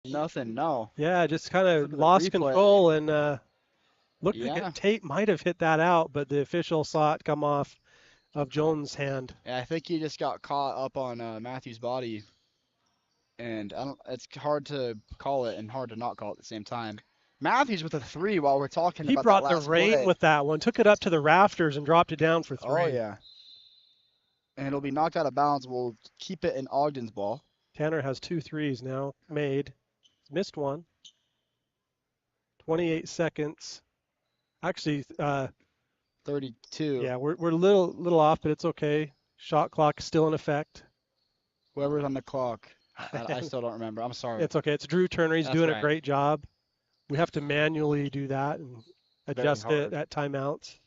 Nothing, no. Yeah, just kind of Look at the lost replay. control and looked like Yeah. Tate might have hit that out, but the official saw it come off of Jones' hand. Yeah, I think he just got caught up on Matthew's body, and I don't. It's hard to call it and hard to not call it at the same time. Matthews with a three while we're talking He about that brought the last rain play. with that one, took it up to the rafters and dropped it down for Oh three. yeah, and it'll be knocked out of bounds. We'll keep it in Ogden's ball. Tanner has 2 threes now made. Missed one. 28 seconds. Actually, 32. yeah, we're a little off, but it's okay. Shot clock still in effect. Whoever's on the clock, I still don't remember. I'm sorry. It's okay. It's Drew Turner. He's That's doing a right. great job. We have to manually do that and Very adjust it hard. at timeouts.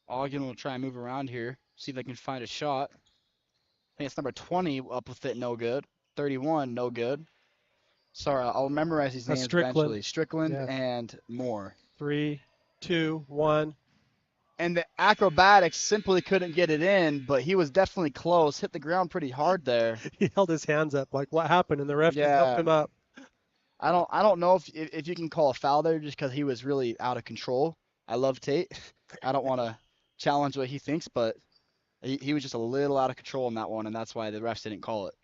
Ogden will try and move around here, see if they can find a shot. I think it's number 20 up with it, no good. 31, no good. Sorry, I'll memorize these That's names Strickland. eventually. Strickland Yeah. and Moore. 3, 2, 1. And the acrobatics simply couldn't get it in, but he was definitely close. Hit the ground pretty hard there. He held his hands up like, what happened? And the ref just helped Yeah, him up. I don't know if you can call a foul there just because he was really out of control. I love Tate. I don't want to challenge what he thinks, but he was just a little out of control in that one, and that's why the refs didn't call it.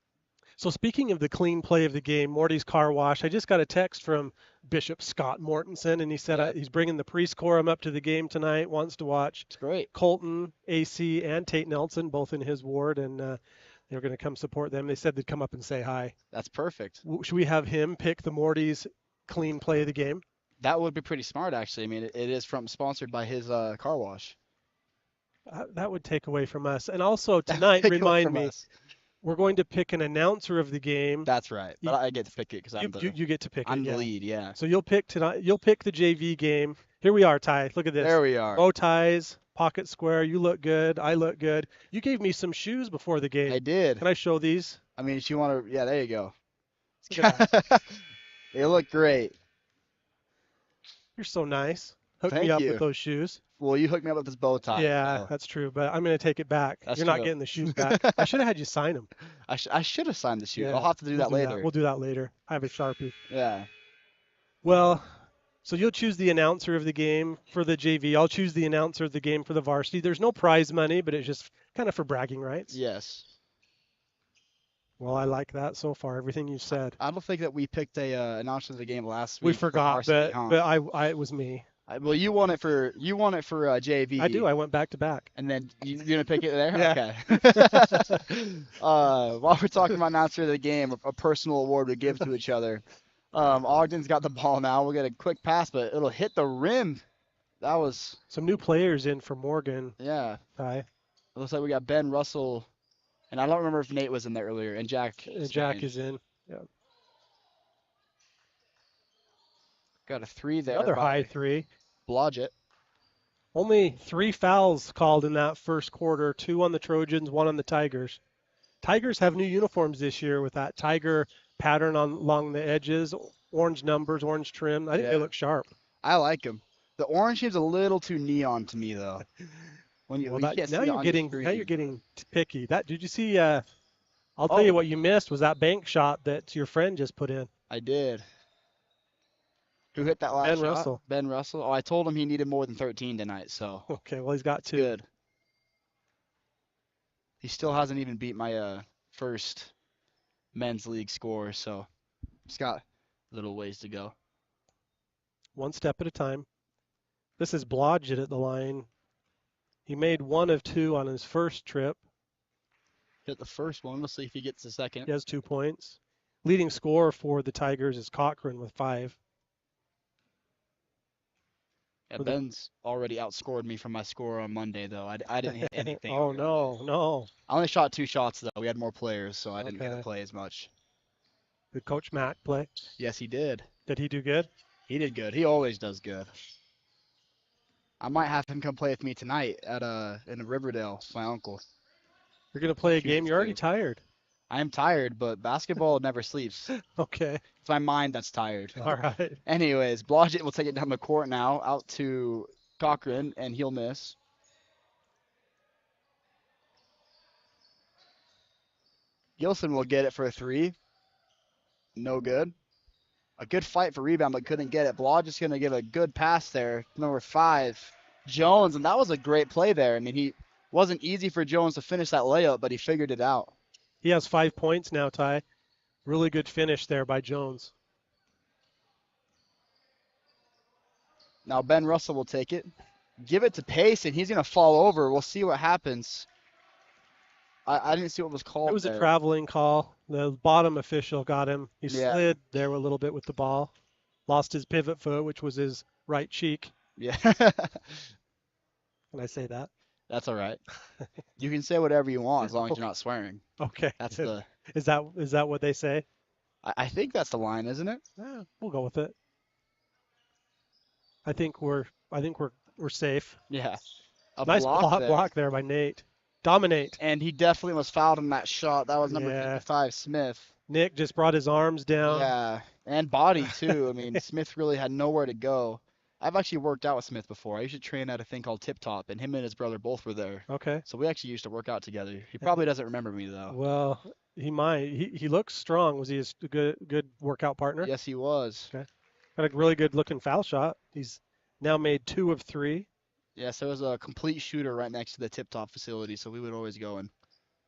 So speaking of the clean play of the game, Morty's car wash, I just got a text from Bishop Scott Mortensen, and he said Yep, he's bringing the pre-scorum up to the game tonight, wants to watch it's great. Colton, AC, and Tate Nelson, both in his ward, and they're going to come support them. They said they'd come up and say hi. That's perfect. Should we have him pick the Morty's clean play of the game? That would be pretty smart, actually. I mean, it is sponsored by his car wash. That would take away from us. And also That would tonight, take away remind from me, us. we're going to pick an announcer of the game. That's right. You, But I get to pick it because you get to pick it, I'm the yeah. lead. Yeah. So you'll pick tonight. You'll pick the JV game. Here we are, Ty. Look at this. There we are. Bow ties, pocket square. You look good. I look good. You gave me some shoes before the game. I did. Can I show these? I mean, if you want to, yeah, there you go. Look at that. They look great. You're so nice. Hook me Thank up with you. those shoes. Well, you hooked me up with this bow tie. Yeah, So that's true. But I'm going to take it back. that's You're not true. getting the shoes back. I should have had you sign them. I should have signed the shoe. Yeah, I'll have to do that later. We'll do that later. I have a Sharpie. Yeah. Well, so you'll choose the announcer of the game for the JV. I'll choose the announcer of the game for the varsity. There's no prize money, but it's just kind of for bragging rights. Yes. Well, I like that so far. Everything you said. I don't think that we picked a announcer of the game last We week for forgot, varsity, huh? but I it was me. Well, you won it for JV. I do. I went back to back. And then you're gonna pick it there? Yeah. Okay. While we're talking about announcer of the game, a personal award we give to each other. Ogden's got the ball now. We'll get a quick pass, but it'll hit the rim. That was, Some new players in for Morgan. yeah. Ty. It looks like we got Ben Russell, and I don't remember if Nate was in there earlier, and Jack. Jack is in. Yeah. Got a three there. Another by high three. Blodgett. Only 3 fouls called in that first quarter. 2 on the Trojans, 1 on the Tigers. Tigers have new uniforms this year with that tiger pattern along the edges, orange numbers, orange trim. I think they Yeah. look sharp. I like him. The orange seems a little too neon to me, though. When you, Well, you can't see now it you're on getting screen. picky. Did you see? I'll tell Oh, you what you missed was that bank shot that your friend just put in. I did. Who hit that last Ben shot? Russell. Ben Russell. Oh, I told him he needed more than 13 tonight, so Okay, well he's got 2. good. He still hasn't even beat my first men's league score, so he's got a little ways to go. One step at a time. This is Blodgett at the line. He made 1 of 2 on his first trip. Hit the first one. We'll see if he gets the second. He has 2 points. Leading scorer for the Tigers is Cochran with 5. Yeah, Ben's already outscored me from my score on Monday, though. I didn't hit anything. Oh no. I only shot 2 shots, though. We had more players, so I didn't get to Okay. play as much. Did Coach Mack play? Yes, he did. Did he do good? He did good. He always does good. I might have him come play with me tonight in Riverdale with my uncle. You're gonna play a If he game. wants You're already to. tired. I am tired, but basketball never sleeps. Okay. It's my mind that's tired. All right. Anyways, Blodgett will take it down the court now, out to Cochran, and he'll miss. Gilson will get it for a 3. No good. A good fight for rebound, but couldn't get it. Blah just going to give a good pass there. Number 5, Jones, and that was a great play there. I mean, he wasn't easy for Jones to finish that layup, but he figured it out. He has 5 points now, Ty. Really good finish there by Jones. Now Ben Russell will take it. Give it to Pace, and he's going to fall over. We'll see what happens. I didn't see what was called It was there. a traveling call. The bottom official got him. He Yeah. slid there a little bit with the ball. Lost his pivot foot, which was his right cheek. Yeah. Can I say that? That's all right. You can say whatever you want as long as you're not swearing. Okay. That's the. Is that what they say? I think that's the line, isn't it? Yeah, we'll go with it. I think we're safe. Yeah. A Nice block there. block there by Nate. Dominate. And he definitely was fouled in that shot. That was number Yeah. 55, Smith. Nick just brought his arms down. Yeah, and body too. I mean, Smith really had nowhere to go. I've actually worked out with Smith before. I used to train at a thing called Tip Top, and him and his brother both were there. Okay. So we actually used to work out together. He probably doesn't remember me though. Well, he might. He looks strong. Was he a good workout partner? Yes, he was. Okay. Got a really good looking foul shot. He's now made 2 of 3. Yes, there was a complete shooter right next to the Tip Top facility, so we would always go and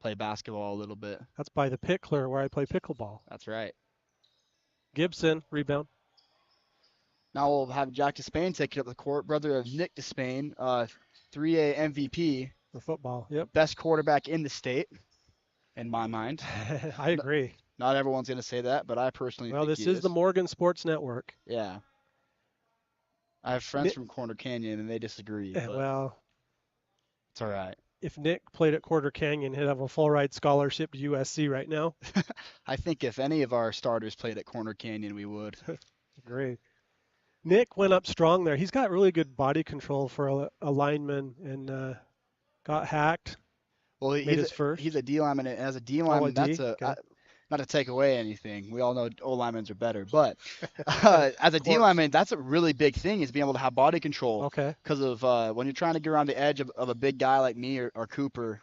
play basketball a little bit. That's by the Pickler where I play pickleball. That's right. Gibson, rebound. Now we'll have Jack Despain take it up the court, brother of Nick Despain, 3A MVP, For football. Yep. best quarterback in the state, in my mind. I agree. Not everyone's going to say that, but I personally Well, think this he is the Morgan Sports Network. Yeah. I have friends from Corner Canyon, and they disagree, but Well, it's all right. if Nick played at Quarter Canyon, he'd have a full ride scholarship to USC right now. I think if any of our starters played at Corner Canyon, we would. Great. Nick went up strong there. He's got really good body control for a lineman and got hacked. Well, Made his first. he's a D lineman, and as a D lineman, D? that's a Okay. not to take away anything. We all know O linemen are better, but as a D course. lineman, that's a really big thing is being able to have body control. Okay. Because of when you're trying to get around the edge of a big guy like me or Cooper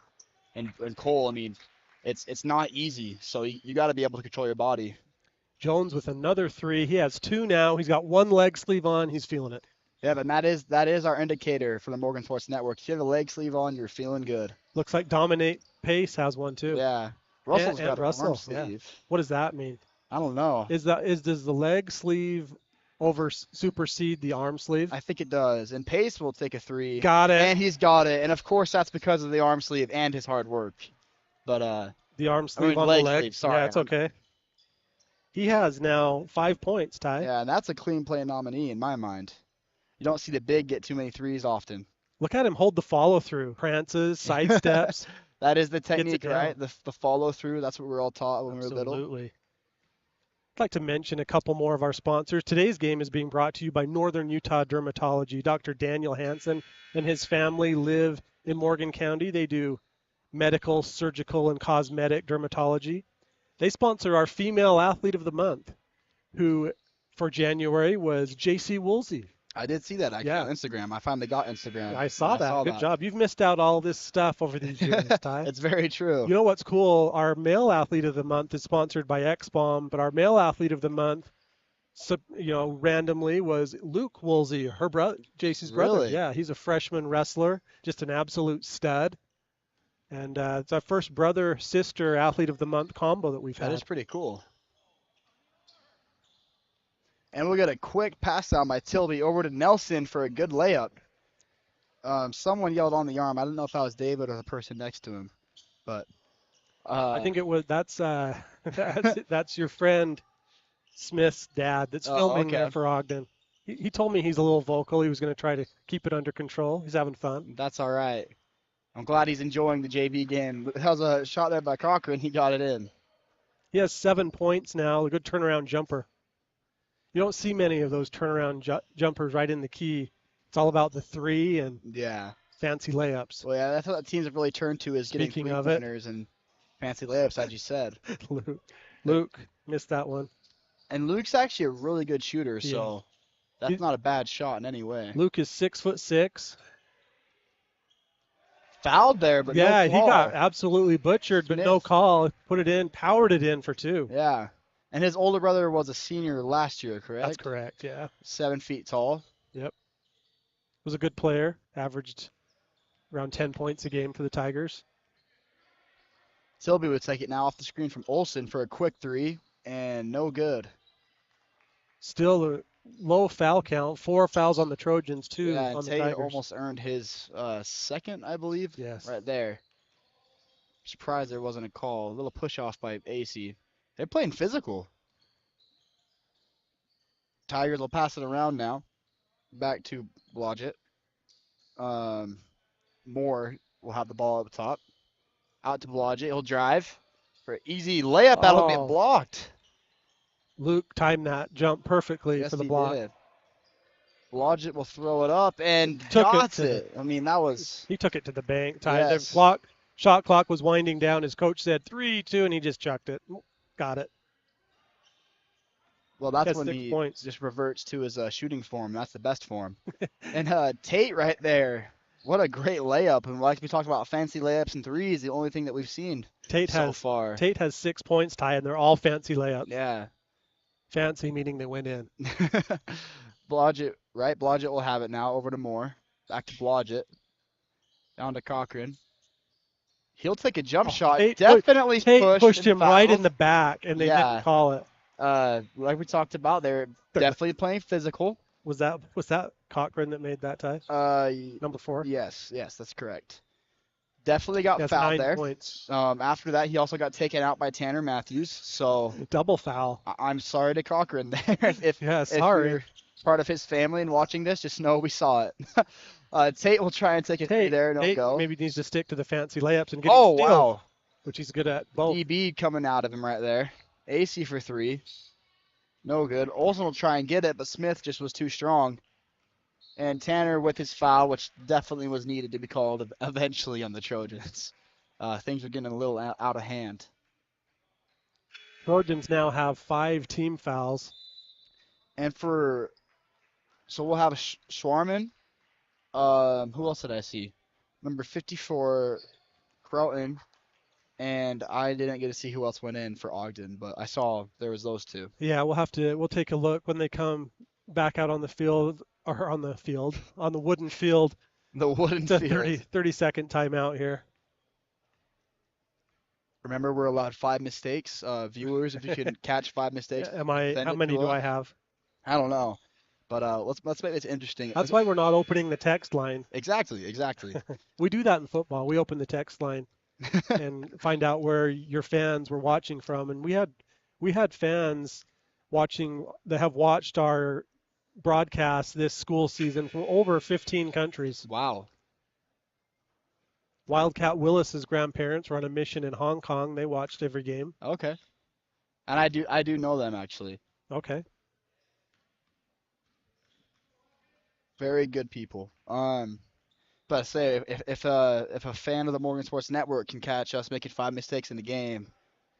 and Cole, I mean, it's not easy. So you got to be able to control your body. Jones with another 3. He has 2 now. He's got 1 leg sleeve on. He's feeling it. Yeah, but that is our indicator for the Morgan Sports Network. If you have a leg sleeve on, you're feeling good. Looks like Dominate Pace has one too. Yeah. Russell's And got an Russell, arm yeah. sleeve. What does that mean? I don't know. Does the leg sleeve supersede the arm sleeve? I think it does. And Pace will take a 3. Got it. And he's got it. And of course that's because of the arm sleeve and his hard work. But The arm sleeve on leg the leg. sleeve, sorry. Yeah, it's okay. He has now 5 points, Ty. yeah, and that's a clean play nominee in my mind. You don't see the big get too many 3s often. Look at him hold the follow through. Prances, sidesteps. That is the it technique, down. right? The follow through. That's what we were all taught when we were little. Absolutely. I'd like to mention a couple more of our sponsors. Today's game is being brought to you by Northern Utah Dermatology. Dr. Daniel Hansen and his family live in Morgan County. They do medical, surgical, and cosmetic dermatology. They sponsor our Female Athlete of the Month, who for January was JC Woolsey. I did see that actually Yeah. on Instagram. I finally got Instagram. I saw that. Good job. You've missed out all this stuff over these years, Ty. It's very true. You know what's cool? Our Male Athlete of the Month is sponsored by X-Bomb, but our Male Athlete of the Month, randomly was Luke Woolsey, her brother, JC's brother. Really? Yeah, he's a freshman wrestler, just an absolute stud. And it's our first brother-sister Athlete of the Month combo that we've That had. is pretty cool. And we'll get a quick pass down by Tilby over to Nelson for a good layup. Someone yelled on the arm. I don't know if that was David or the person next to him, but I think it was that's your friend Smith's dad that's filming okay. there for Ogden. He told me he's a little vocal. He was going to try to keep it under control. He's having fun. that's all right. I'm glad he's enjoying the JV game. That was a shot there by Crocker, and he got it in. He has 7 points now. A good turnaround jumper. You don't see many of those turnaround jumpers right in the key. It's all about the 3 and Yeah. fancy layups. Well, yeah, that's what the teams have really turned to is getting Speaking of it. three-pointers and fancy layups, as you said. Luke missed that one. And Luke's actually a really good shooter, so that's He- not a bad shot in any way. Luke is 6'6". Fouled there, but Yeah, no he call. got absolutely butchered, but no Smith. call. Put it in, powered it in for 2. Yeah. And his older brother was a senior last year, That's correct? correct. Yeah. 7 feet tall. Yep. Was a good player. Averaged around 10 points a game for the Tigers. Tilby would take it now off the screen from Olson for a quick three, and no good. Still a low foul count. 4 fouls on the Trojans, Yeah, 2 and on the Tate Tigers. almost earned his second, I believe, Yes. right there. Surprised there wasn't a call. A little push off by AC. They're playing physical. Tigers will pass it around now. Back to Blodgett. Um, Moore will have the ball up top. Out to Blodgett. He'll drive for an easy layup. That'll get Oh, blocked. Luke timed that jump perfectly Yes, for the he block. did. Blodgett will throw it up and Took it dots to the it. I mean, that was, He took it to the bank. The yes. shot clock was winding down. His coach said 3, 2, and he just chucked it. Got it. Well, He that's has when 6 he points. just reverts to his shooting form. That's the best form. And Tate right there. What a great layup. And like we talked about fancy layups and threes, the only thing that we've seen Tate so has far. Tate has 6 points, Ty, and they're all fancy layups. Yeah. Fancy meaning they went in. Blodgett, right? Blodgett will have it now. Over to Moore. Back to Blodgett. Down to Cochran. He'll take a jump Oh, shot. Definitely Tate pushed pushed and him right in fouled. the back, and they didn't Yeah. call it. Like we talked about, they're definitely playing physical. Was that Cochran that made that, Ty? Uh, Number 4. yes, that's correct. Definitely He got has fouled 9 there. points. After that, he also got taken out by Tanner Matthews. So Double foul. I'm sorry to Cochran there. Yeah, If sorry. you're part of his family and watching this, just know we saw it. Tate will try and take a three there, no Tate go. maybe needs to stick to the fancy layups and get Oh steals, wow, which he's good at both. DB coming out of him right there. AC for three, no good. Olsen will try and get it, but Smith just was too strong. And Tanner with his foul, which definitely was needed to be called eventually on the Trojans. Things were getting a little out of hand. Trojans now have 5 team fouls. And so we'll have Schwarman. Who else did I see? Number 54, Crowton, and I didn't get to see who else went in for Ogden, but I saw there was those two. Yeah, we'll take a look when they come back out on the field, or on the wooden field. The wooden It's a field. 30-second timeout here. Remember, we're allowed 5 mistakes. Viewers, if you can catch 5 mistakes, How send it many to do I us. have? I don't know, but let's make this interesting. That's why we're not opening the text line. Exactly. We do that in football. We open the text line and find out where your fans were watching from. And we had fans watching that have watched our broadcast this school season from over 15 countries. Wow. Wildcat Willis's grandparents were on a mission in Hong Kong. They watched every game. Okay. And I do know them actually. Okay. Very good people. But say if a fan of the Morgan Sports Network can catch us making 5 mistakes in the game,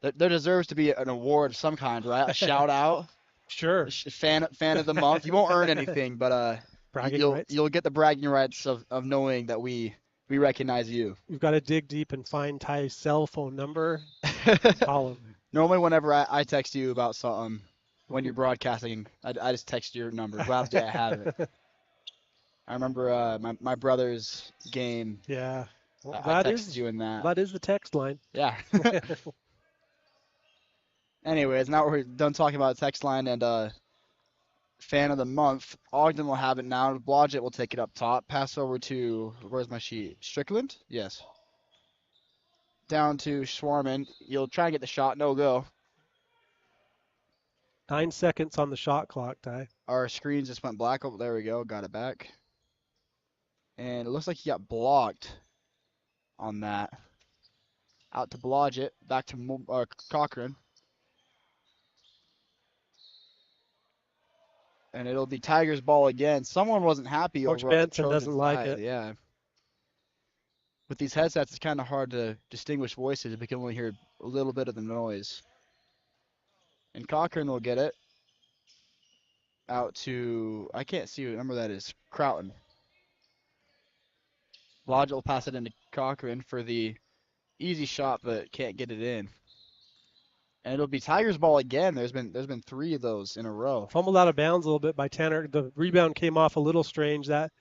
there deserves to be an award of some kind, right? A shout out. Sure. Fan of the month. You won't earn anything, but Bragging rights. you'll get the bragging rights of knowing that we recognize you. You've got to dig deep and find Ty's cell phone number. Call him. Normally, whenever I text you about something when you're broadcasting, I just text your number. Glad that I have it. I remember my brother's game. Yeah. Well, I texted you in that. That is the text line. Yeah. Anyways, now we're done talking about text line and fan of the month. Ogden will have it now. Blodgett will take it up top. Pass over to, where's my sheet? Strickland? Yes. Down to Schwarman. You'll try and get the shot. No go. 9 seconds on the shot clock, Ty. Our screens just went black. Oh, there we go. Got it back. And it looks like he got blocked on that. Out to Blodgett. Back to Cochran. And it'll be Tigers ball again. Someone wasn't happy Coach over on the Benson Trojan doesn't like side. it. Yeah. With these headsets, it's kind of hard to distinguish voices. We can only hear a little bit of the noise. And Cochran will get it out to, I can't see what number that is, Crowton. Lodge will pass it into Cochran for the easy shot, but can't get it in. And it'll be Tigers ball again. There's been 3 of those in a row. Fumbled out of bounds a little bit by Tanner. The rebound came off a little strange. That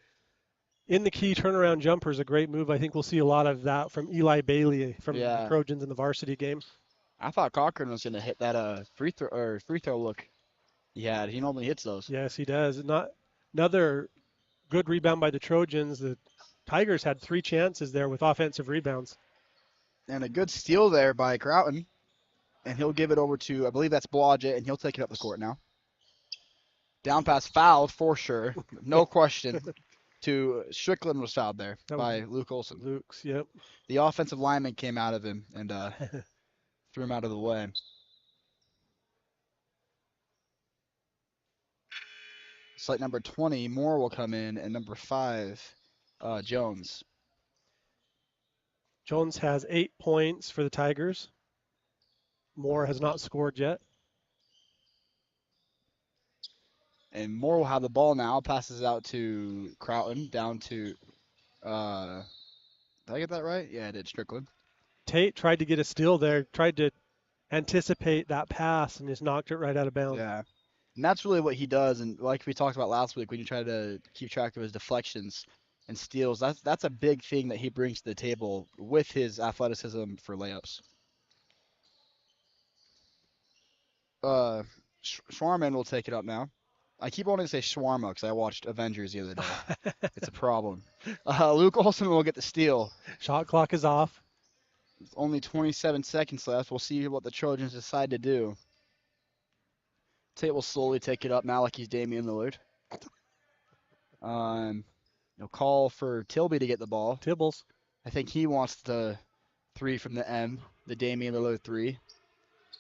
in the key turnaround jumper is a great move. I think we'll see a lot of that from Eli Bailey from the Yeah. Trojans in the varsity game. I thought Cochran was gonna hit that free throw look he had. He normally hits those. Yes, he does. Not another good rebound by the Trojans. The Tigers had 3 chances there with offensive rebounds. And a good steal there by Croughton. And he'll give it over to, I believe that's Blodgett, and he'll take it up the court now. Down pass fouled for sure. No question. To Strickland was fouled there by Luke Olson. Luke's, yep. The offensive lineman came out of him and threw him out of the way. Slate number 20, Moore will come in, and number 5, Jones. Jones has 8 points for the Tigers. Moore has not scored yet. And Moore will have the ball now. Passes out to Croughton, down to, did I get that right? Yeah, I did, Strickland. Tate tried to get a steal there, tried to anticipate that pass, and just knocked it right out of bounds. Yeah. And that's really what he does. And like we talked about last week, when you try to keep track of his deflections and steals, that's a big thing that he brings to the table with his athleticism for layups. Schwarman will take it up now. I keep wanting to say shawarma because I watched Avengers the other day. It's a problem. Luke Olson will get the steal. Shot clock is off. With only 27 seconds left. We'll see what the Trojans decide to do. Tate will slowly take it up now like he's Damian Lillard. Call for Tilby to get the ball. Tibbles. I think he wants the 3 from the M, the Damian Lillard 3.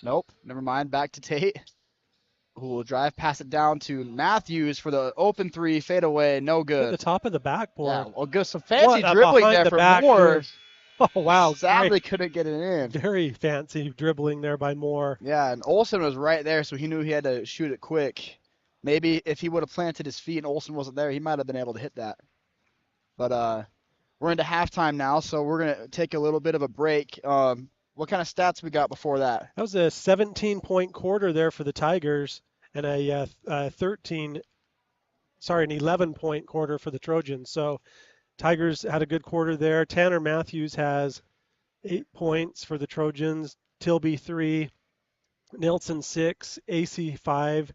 Nope, never mind. Back to Tate, who will drive, pass it down to Matthews for the open 3, fade away, no At good. the top of the backboard. Yeah, well, good. Some fancy What a dribbling there behind the for back Moore. move. Oh, wow. Sadly Great. couldn't get it in. Very fancy dribbling there by Moore. Yeah, and Olsen was right there, so he knew he had to shoot it quick. Maybe if he would have planted his feet and Olsen wasn't there, he might have been able to hit that. But we're into halftime now, so we're going to take a little bit of a break. What kind of stats we got before that? That was a 17-point quarter there for the Tigers and an 11-point quarter for the Trojans. So Tigers had a good quarter there. Tanner Matthews has 8 points for the Trojans. Tilby 3, Nelson 6, AC 5,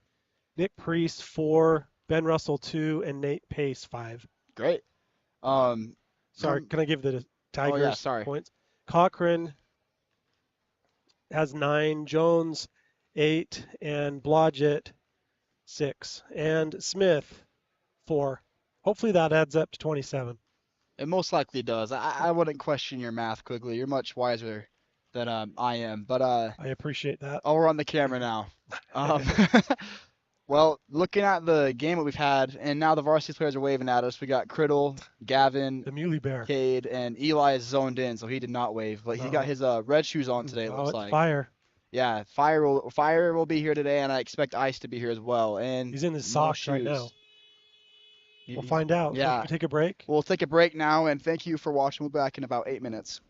Nick Priest 4, Ben Russell 2, and Nate Pace 5. Great. Sorry, can I give the Tigers points? Cochran has 9, Jones 8, and Blodgett 6, and Smith 4. Hopefully that adds up to 27. It most likely does. I wouldn't question your math, Quigley. You're much wiser than I am. But I appreciate that. I'll run the camera now. Well, looking at the game that we've had, and now the varsity players are waving at us. We got Criddle, Gavin, The Muley Bear. Cade, and Eli is zoned in, so he did not wave. But he got his red shoes on today, it looks it's like. fire. Yeah, Fire will be here today, and I expect Ice to be here as well. And He's in his no socks right shoes. now. We'll find out. Yeah. We'll take a break. We'll take a break now, and thank you for watching. We'll be back in about 8 minutes.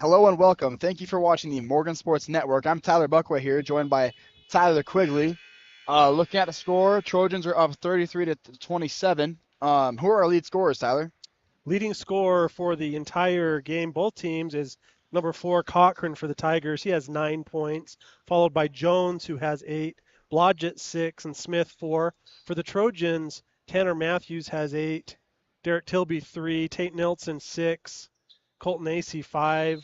Hello and welcome. Thank you for watching the Morgan Sports Network. I'm Tyler Buckway here, joined by Tyler Quigley. Looking at the score, Trojans are up 33 to 27. Who are our lead scorers, Tyler? Leading scorer for the entire game, both teams, is number 4, Cochran for the Tigers. He has 9 points, followed by Jones, who has 8, Blodgett 6, and Smith 4. For the Trojans, Tanner Matthews has 8, Derek Tilby 3, Tate Nilsson 6, Colton Acey 5,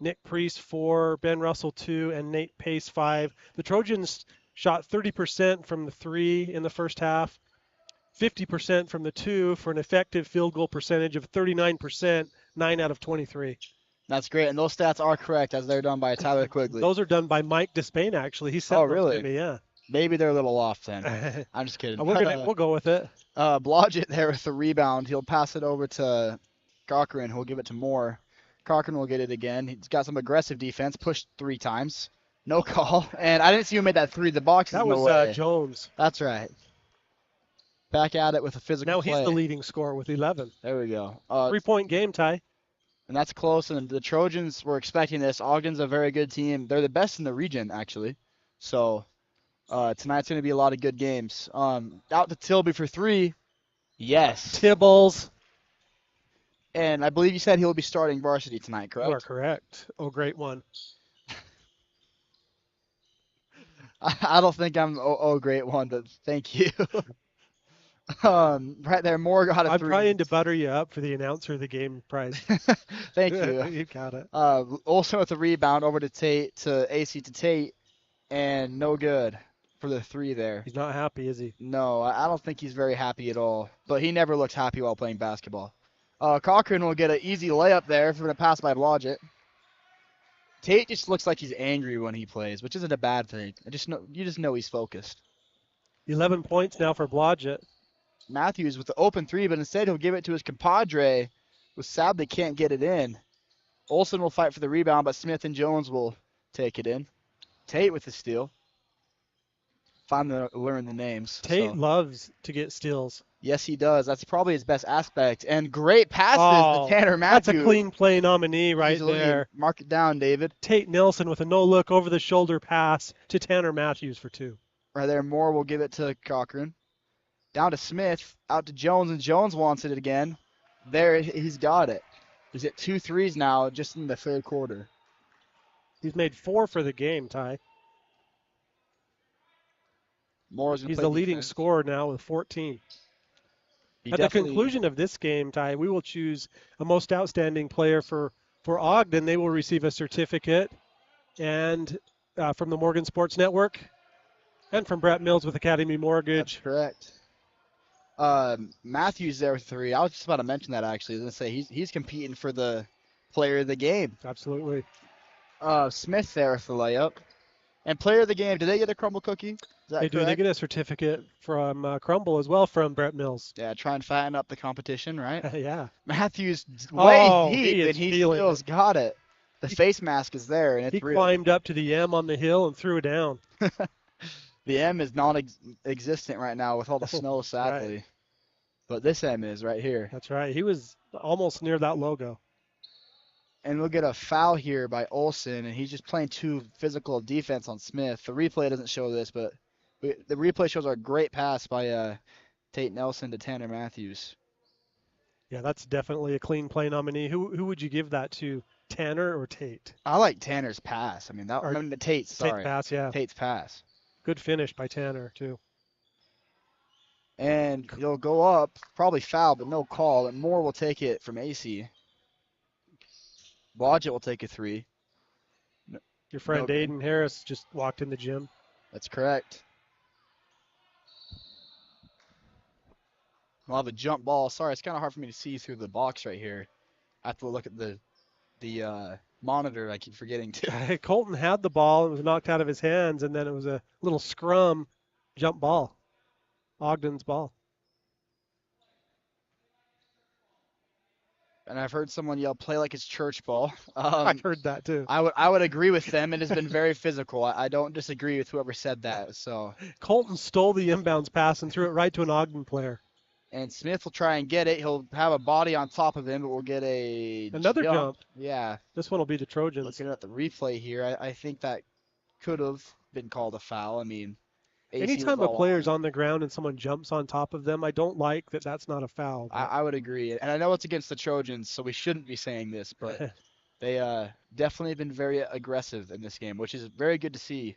Nick Priest 4, Ben Russell 2, and Nate Pace 5. The Trojans shot 30% from the 3 in the first half, 50% from the 2 for an effective field goal percentage of 39%, 9 out of 23. That's great, and those stats are correct as they're done by Tyler Quigley. Those are done by Mike Despain, actually. He sent Oh, those to really? me, yeah. Maybe they're a little off then. I'm just kidding. We'll go with it. Blodgett there with the rebound. He'll pass it over to Cochran, who'll give it to Moore. Cochran will get it again. He's got some aggressive defense, pushed 3 times. No call. And I didn't see who made that 3. The box is That no was way. Jones. That's right. Back at it with a physical Now play. he's the leading scorer with 11. There we go. 3-point game, Ty. And that's close. And the Trojans were expecting this. Ogden's a very good team. They're the best in the region, actually. So tonight's going to be a lot of good games. Out to Tilby for 3. Yes. Tibbles. And I believe you said he'll be starting varsity tonight, correct? You are correct. Oh, great one. I don't think I'm great one, but thank you. Right there, Moore got a 3. I'm trying to butter you up for the announcer of the game prize. Thank you. You got it. Also with the rebound over to Tate, to AC to Tate, and no good for the 3 there. He's not happy, is he? No, I don't think he's very happy at all. But he never looked happy while playing basketball. Cochran will get an easy layup there for the pass by Blodgett. Tate just looks like he's angry when he plays, which isn't a bad thing. You just know he's focused. 11 points now for Blodgett. Matthews with the open 3, but instead he'll give it to his compadre, who sadly can't get it in. Olsen will fight for the rebound, but Smith and Jones will take it in. Tate with the steal. Finally learn the names. Tate loves to get steals. Yes, he does. That's probably his best aspect. And great passes to Tanner Matthews. That's a clean play nominee right Easily. there. Mark it down, David. Tate Nilsson with a no-look over-the-shoulder pass to Tanner Matthews for 2. Right there, Moore will give it to Cochran. Down to Smith, out to Jones, and Jones wants it again. There, he's got it. He's at 2 threes now, just in the third quarter. He's made 4 for the game, Ty. He's the leading scorer now with 14. At the conclusion of this game, Ty, we will choose a most outstanding player for Ogden. They will receive a certificate and from the Morgan Sports Network and from Brett Mills with Academy Mortgage. That's correct. Matthews there with 3. I was just about to mention that, actually. I was going to say he's competing for the player of the game. Absolutely. Smith there with the layup. And player of the game, did they get a crumble cookie? They do. They get a certificate from Crumble as well from Brett Mills. Yeah, try and fatten up the competition, right? Yeah. Matthews way deep, and he still's got it. The face mask is there, and it's real. He climbed up to the M on the hill and threw it down. The M is non-existent right now with all the snow, sadly. Right. But this M is right here. That's right. He was almost near that logo. And we'll get a foul here by Olsen, and he's just playing too physical defense on Smith. The replay doesn't show this, but the replay shows a great pass by Tate Nelson to Tanner Matthews. Yeah, that's definitely a clean play nominee. Who would you give that to, Tanner or Tate? I like Tanner's pass. Tate's, sorry. Tate's pass, yeah. Tate's pass. Good finish by Tanner, too. And he'll go up, probably foul, but no call, and Moore will take it from AC. Blodgett will take a 3. Your friend Aiden Harris just walked in the gym. That's correct. We'll have a jump ball. Sorry, it's kind of hard for me to see through the box right here. I have to look at the monitor. I keep forgetting to. Colton had the ball. It was knocked out of his hands, and then it was a little scrum jump ball. Ogden's ball. And I've heard someone yell, "Play like it's church ball." I've heard that too. I would agree with them. It has been very physical. I don't disagree with whoever said that. So Colton stole the inbounds pass and threw it right to an Ogden player. and Smith will try and get it. He'll have a body on top of him, but we'll get a Another jump. jump. Yeah, This one will be the Trojans. looking at the replay here, I think that could have been called a foul. I mean, AC was Anytime a all player's on. on the ground and someone jumps on top of them, I don't like that. That's not a foul. I, But I would agree, and I know it's against the Trojans, so we shouldn't be saying this, but they definitely have been very aggressive in this game, which is very good to see